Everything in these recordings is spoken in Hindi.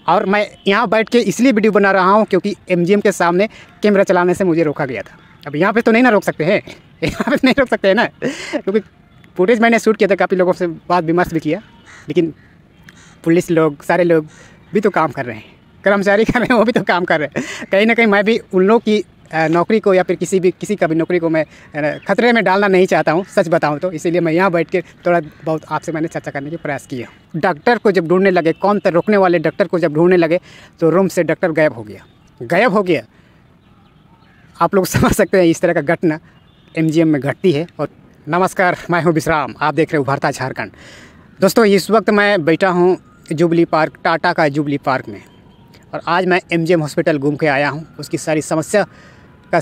और मैं यहाँ बैठ के इसलिए वीडियो बना रहा हूँ क्योंकि एमजीएम के सामने कैमरा चलाने से मुझे रोका गया था। अब यहाँ पे तो नहीं ना रोक सकते हैं, यहाँ पे नहीं रोक सकते हैं ना, क्योंकि फुटेज मैंने शूट किया था, काफ़ी लोगों से बात विमर्श भी किया, लेकिन पुलिस लोग सारे लोग भी तो काम कर रहे हैं, कर्मचारी कर रहे हैं, वो भी तो काम कर रहे हैं। कहीं ना कहीं मैं भी उन लोगों की नौकरी को या फिर किसी का भी नौकरी को मैं खतरे में डालना नहीं चाहता हूँ, सच बताऊँ तो। इसीलिए मैं यहाँ बैठ के थोड़ा बहुत आपसे मैंने चर्चा करने की प्रयास किया। डॉक्टर को जब ढूंढने लगे, कौन था रोकने वाले डॉक्टर को जब ढूंढने लगे तो रूम से डॉक्टर गायब हो गया। आप लोग समझ सकते हैं इस तरह का घटना एमजीएम में घटती है। और नमस्कार, मैं हूँ विश्राम, आप देख रहे हो उभरता झारखंड। दोस्तों, इस वक्त मैं बैठा हूँ जुबली पार्क, टाटा का जुबली पार्क में, और आज मैं एमजीएम हॉस्पिटल घूम के आया हूँ। उसकी सारी समस्या का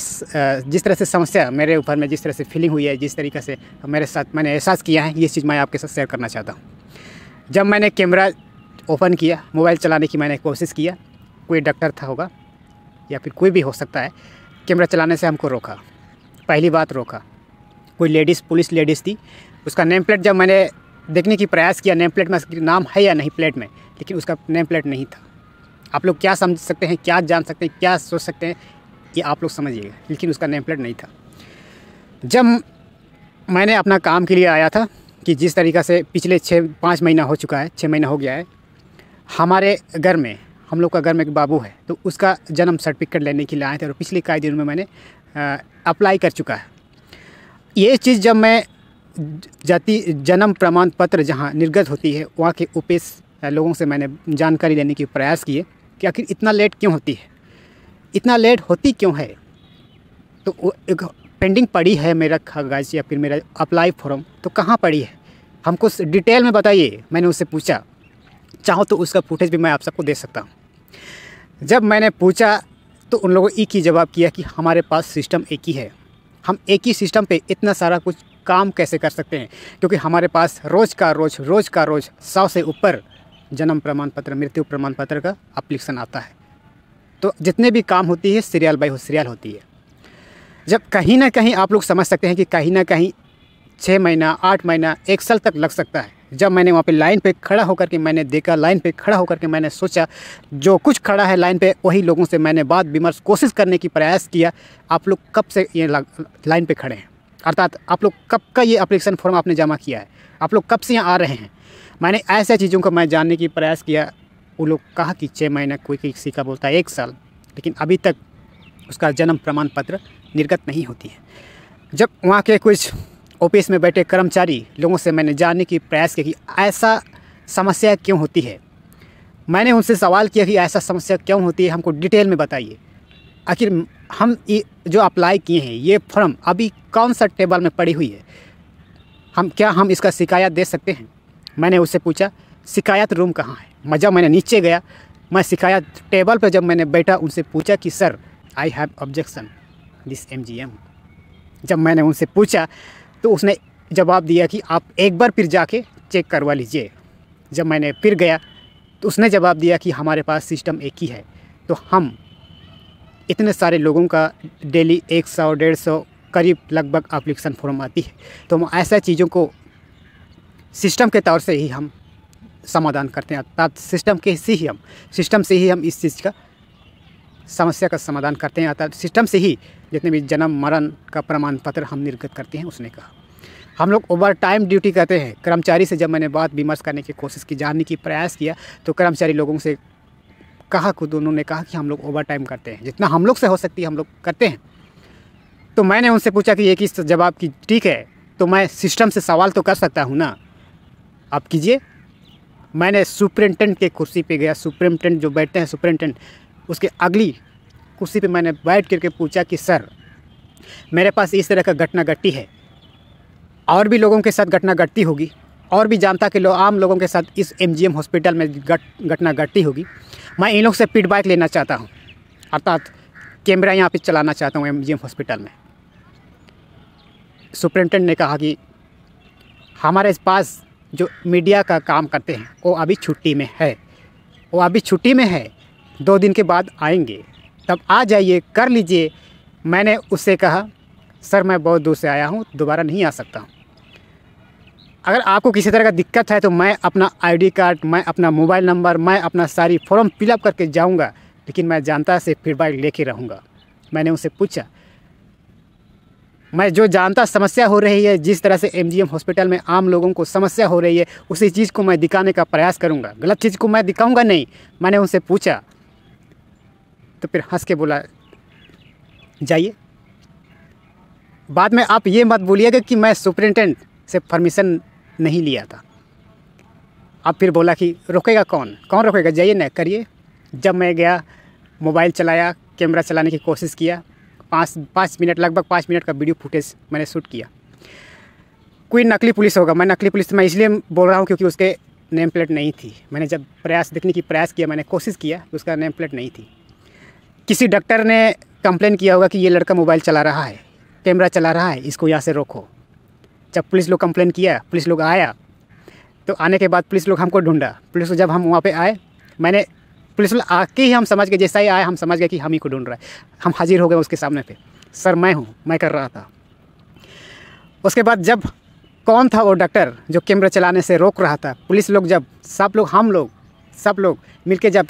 जिस तरह से समस्या मेरे ऊपर में जिस तरह से फीलिंग हुई है, जिस तरीके से मेरे साथ मैंने एहसास किया है, ये चीज़ मैं आपके साथ शेयर करना चाहता हूँ। जब मैंने कैमरा ओपन किया, मोबाइल चलाने की मैंने कोशिश किया, कोई डॉक्टर था होगा या फिर कोई भी हो सकता है, कैमरा चलाने से हमको रोका। पहली बात रोका, कोई लेडीज़, पुलिस लेडीज़ थी। उसका नेम प्लेट जब मैंने देखने की प्रयास किया, नेम प्लेट में नाम है या नहीं प्लेट में, लेकिन उसका नेम प्लेट नहीं था। आप लोग क्या समझ सकते हैं, क्या जान सकते हैं, क्या सोच सकते हैं, ये आप लोग समझिएगा, लेकिन उसका नेम प्लेट नहीं था। जब मैंने अपना काम के लिए आया था कि जिस तरीक़ा से पिछले 5 महीना हो चुका है, 6 महीना हो गया है, हमारे घर में, हम लोग का घर में एक बाबू है, तो उसका जन्म सर्टिफिकेट लेने के लिए आए थे, और पिछले कई दिनों में मैंने अप्लाई कर चुका है। ये चीज़ जब मैं जाति जन्म प्रमाण पत्र जहाँ निर्गत होती है, वहाँ के ऑफिस लोगों से मैंने जानकारी लेने की प्रयास किए कि आखिर इतना लेट क्यों होती है, इतना लेट होती क्यों है। तो वो एक पेंडिंग पड़ी है मेरा कागज़ या फिर मेरा अप्लाई फॉर्म, तो कहाँ पड़ी है, हमको डिटेल में बताइए। मैंने उससे पूछा, चाहो तो उसका फुटेज भी मैं आप सबको दे सकता हूँ। जब मैंने पूछा तो उन लोगों एक ही जवाब किया कि हमारे पास सिस्टम एक ही है, हम एक ही सिस्टम पे इतना सारा कुछ काम कैसे कर सकते हैं, क्योंकि हमारे पास रोज़ का रोज़ 100 से ऊपर जन्म प्रमाण पत्र, मृत्यु प्रमाण पत्र का एप्लीकेशन आता है। तो जितने भी काम होती है सीरियल बाय सीरियल होती है। जब कहीं ना कहीं आप लोग समझ सकते हैं कि कहीं ना कहीं 6 महीना, 8 महीना, 1 साल तक लग सकता है। जब मैंने वहाँ पे लाइन पे खड़ा होकर के मैंने देखा, लाइन पे खड़ा होकर के मैंने सोचा, जो कुछ खड़ा है लाइन पे वही लोगों से मैंने बात विमर्श कोशिश करने की प्रयास किया, आप लोग कब से ये लाइन पे खड़े हैं, अर्थात आप लोग कब का ये एप्लीकेशन फॉर्म आपने जमा किया है, आप लोग कब से यहाँ आ रहे हैं। मैंने ऐसे चीज़ों को मैं जानने की प्रयास किया। वो लोग कहा कि 6 महीना, कोई किसी का बोलता है 1 साल, लेकिन अभी तक उसका जन्म प्रमाण पत्र निर्गत नहीं होती है। जब वहाँ के कुछ ऑफिस में बैठे कर्मचारी लोगों से मैंने जानने की प्रयास किया कि ऐसा समस्या क्यों होती है, मैंने उनसे सवाल किया कि ऐसा समस्या क्यों होती है, हमको डिटेल में बताइए। आखिर हम ये जो अप्लाई किए हैं, ये फॉर्म अभी कौन सा टेबल में पड़ी हुई है, हम इसका शिकायत दे सकते हैं। मैंने उससे पूछा शिकायत रूम कहाँ है। जब मैंने नीचे गया, मैं शिकायत टेबल पर जब मैंने बैठा, उनसे पूछा कि sir I have objection this MGM. जब मैंने उनसे पूछा तो उसने जवाब दिया कि आप एक बार फिर जाके चेक करवा लीजिए। जब मैंने फिर गया तो उसने जवाब दिया कि हमारे पास सिस्टम एक ही है, तो हम इतने सारे लोगों का डेली 100, 150 करीब लगभग एप्लीकेशन फॉर्म आती है, तो हम ऐसा चीज़ों को सिस्टम के तौर से ही हम समाधान करते हैं, अर्थात सिस्टम से ही हम इस चीज़ का समस्या का समाधान करते हैं, अर्थात सिस्टम से ही जितने भी जन्म मरण का प्रमाण पत्र हम निर्गत करते हैं। उसने कहा हम लोग ओवर टाइम ड्यूटी करते हैं। कर्मचारी से जब मैंने बात विमर्श करने की कोशिश की, जानने की प्रयास किया, तो कर्मचारी लोगों से कहा, खुद उन्होंने कहा कि हम लोग ओवर टाइम करते हैं, जितना हम लोग से हो सकती है हम लोग करते हैं। तो मैंने उनसे पूछा कि एक ही जवाब की ठीक है, तो मैं सिस्टम से सवाल तो कर सकता हूँ ना, आप कीजिए। मैंने सुपरिटेंडेंट के कुर्सी पे गया, सुपरिटेंडेंट जो बैठते हैं सुपरिटेंडेंट, उसके अगली कुर्सी पे मैंने बैठ करके पूछा कि सर मेरे पास इस तरह का घटना घटी है, और भी लोगों के साथ घटना घटती होगी, और भी जनता के आम लोगों के साथ इस एमजीएम हॉस्पिटल में घटना घटती होगी। मैं इन लोग से फीडबैक लेना चाहता हूँ, अर्थात कैमरा यहाँ पे चलाना चाहता हूँ एमजीएम हॉस्पिटल में। सुपरिटेंडेंट ने कहा कि हमारे पास जो मीडिया का काम करते हैं वो अभी छुट्टी में है, 2 दिन के बाद आएंगे, तब आ जाइए, कर लीजिए। मैंने उससे कहा सर मैं बहुत दूर से आया हूँ, दोबारा नहीं आ सकता हूँ। अगर आपको किसी तरह का दिक्कत है तो मैं अपना आईडी कार्ड, मैं अपना मोबाइल नंबर, मैं अपना सारी फॉर्म फिलअप करके जाऊंगा, लेकिन मैं जानता से फीडबैक लेके रहूँगा। मैंने उनसे पूछा, मैं जो जानता समस्या हो रही है, जिस तरह से एमजीएम हॉस्पिटल में आम लोगों को समस्या हो रही है, उसी चीज़ को मैं दिखाने का प्रयास करूँगा, गलत चीज़ को मैं दिखाऊँगा नहीं। मैंने उनसे पूछा तो फिर हंस के बोला, जाइए। बाद में आप ये मत बोलिएगा कि मैं सुपरिटेंडेंट से परमिशन नहीं लिया था। अब फिर बोला कि रोकेगा कौन रोकेगा, जाइए ना, करिए। जब मैं गया, मोबाइल चलाया, कैमरा चलाने की कोशिश किया, 5 मिनट, लगभग 5 मिनट का वीडियो फुटेज मैंने शूट किया। कोई नकली पुलिस होगा, मैं नकली पुलिस मैं इसलिए बोल रहा हूँ क्योंकि उसके नेम प्लेट नहीं थी। मैंने जब देखने की प्रयास किया, मैंने कोशिश किया, उसका नेम प्लेट नहीं थी। किसी डॉक्टर ने कंप्लेन किया होगा कि ये लड़का मोबाइल चला रहा है, कैमरा चला रहा है, इसको यहाँ से रोको। जब पुलिस लोग कंप्लेन किया, पुलिस लोग आया, तो आने के बाद पुलिस लोग हमको ढूंढा। पुलिस लोग जब हम वहाँ पे आए, पुलिस लोग आके ही हम समझ गए, जैसा ही आया हम समझ गए कि हम ही को ढूंढ रहा है। हम हाजिर हो गए उसके सामने पे, सर मैं हूँ, मैं कर रहा था। उसके बाद जब कौन था वो डॉक्टर जो कैमरा चलाने से रोक रहा था, पुलिस लोग जब सब लोग मिलके जब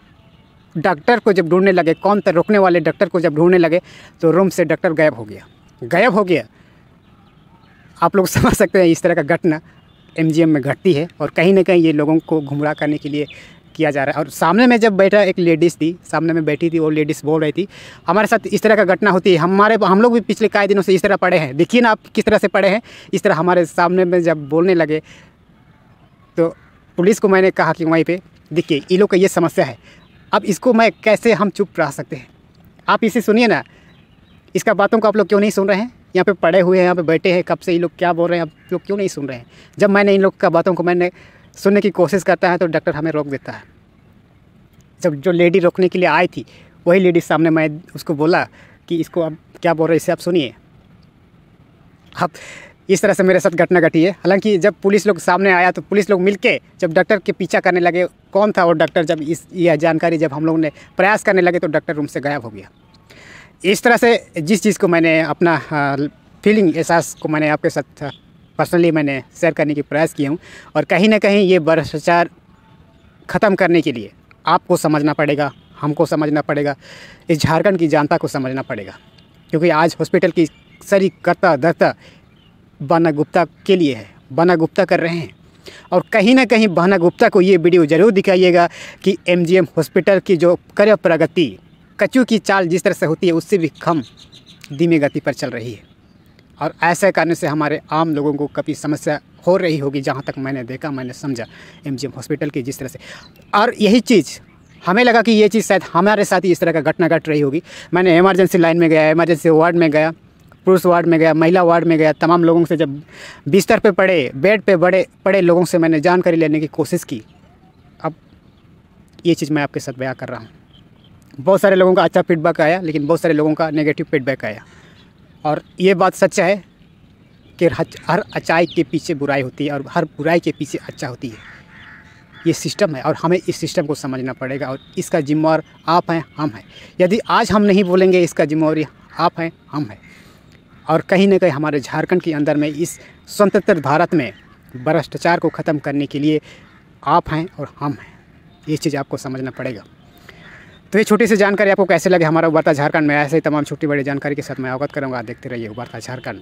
डॉक्टर को जब ढूंढने लगे, कौन था रोकने वाले डॉक्टर को जब ढूंढने लगे, तो रूम से डॉक्टर गायब हो गया। आप लोग समझ सकते हैं इस तरह का घटना एमजीएम में घटती है, और कहीं ना कहीं ये लोगों को गुमराह करने के लिए किया जा रहा है। और सामने में जब बैठा एक लेडीज़ थी, सामने में बैठी थी, वो लेडीज़ बोल रही थी, हमारे साथ इस तरह का घटना होती है, हम लोग भी पिछले कई दिनों से इस तरह पढ़े हैं। देखिए ना आप किस तरह से पढ़े हैं। इस तरह हमारे सामने में जब बोलने लगे, तो पुलिस को मैंने कहा कि वहीं पे देखिए ये लोग का ये समस्या है, अब इसको मैं कैसे हम चुप रह सकते हैं। आप इसे सुनिए ना, इसका बातों को आप लोग क्यों नहीं सुन रहे हैं? यहाँ पे पड़े हुए हैं, यहाँ पे बैठे हैं, कब से ये लोग क्या बोल रहे हैं, आप लोग क्यों नहीं सुन रहे हैं? जब मैंने इन लोग का बातों को मैंने सुनने की कोशिश करता है तो डॉक्टर हमें रोक देता है। जब जो लेडी रोकने के लिए आई थी, वही लेडी सामने, मैं उसको बोला कि इसको आप क्या बोल रहे हैं, इसे आप सुनिए। अब इस तरह से मेरे साथ घटना घटी है। हालांकि जब पुलिस लोग सामने आया तो पुलिस लोग मिलके जब डॉक्टर के पीछा करने लगे, कौन था वो डॉक्टर, जब यह जानकारी जब हम लोगों ने प्रयास करने लगे तो डॉक्टर रूम से गायब हो गया। इस तरह से जिस चीज़ को मैंने अपना फीलिंग, एहसास को मैंने आपके साथ पर्सनली मैंने शेयर करने की प्रयास किया हूँ। और कहीं ना कहीं ये भ्रष्टाचार ख़त्म करने के लिए आपको समझना पड़ेगा, हमको समझना पड़ेगा, इस झारखंड की जनता को समझना पड़ेगा। क्योंकि आज हॉस्पिटल की सारी करता धरता बन्ना गुप्ता के लिए है, बन्ना गुप्ता कर रहे हैं। और कहीं ना कहीं बन्ना गुप्ता को ये वीडियो ज़रूर दिखाइएगा कि एमजीएम हॉस्पिटल की जो कार्य प्रगति, कचू की चाल जिस तरह से होती है, उससे भी कम धीमी गति पर चल रही है। और ऐसा करने से हमारे आम लोगों को कभी समस्या हो रही होगी, जहाँ तक मैंने देखा, मैंने समझा एमजीएम हॉस्पिटल की जिस तरह से। और यही चीज़ हमें लगा कि ये चीज़ शायद हमारे साथ ही इस तरह का घटना घट रही होगी। मैंने इमरजेंसी लाइन में गया, इमरजेंसी वार्ड में गया, पुरुष वार्ड में गया, महिला वार्ड में गया, तमाम लोगों से जब बिस्तर पे पड़े, बेड पे पड़े लोगों से मैंने जानकारी लेने की कोशिश की। अब ये चीज़ मैं आपके साथ बयां कर रहा हूँ। बहुत सारे लोगों का अच्छा फीडबैक आया, लेकिन बहुत सारे लोगों का नेगेटिव फीडबैक आया। और ये बात सच है कि हर अच्छाई के पीछे बुराई होती है और हर बुराई के पीछे अच्छा होती है। ये सिस्टम है और हमें इस सिस्टम को समझना पड़ेगा, और इसका जिम्मेवार आप हैं, हम हैं। यदि आज हम नहीं बोलेंगे, इसका जिम्मेवारी आप हैं, हम हैं। और कहीं ना कहीं हमारे झारखंड के अंदर में, इस स्वतंत्र भारत में भ्रष्टाचार को ख़त्म करने के लिए आप हैं और हम हैं। ये चीज़ आपको समझना पड़ेगा। तो ये छोटी सी जानकारी आपको कैसे लगे हमारा उभरता झारखंड में, ऐसे ही तमाम छोटी बड़ी जानकारी के साथ मैं अवगत करूँगा। देखते रहिए उभरता झारखंड।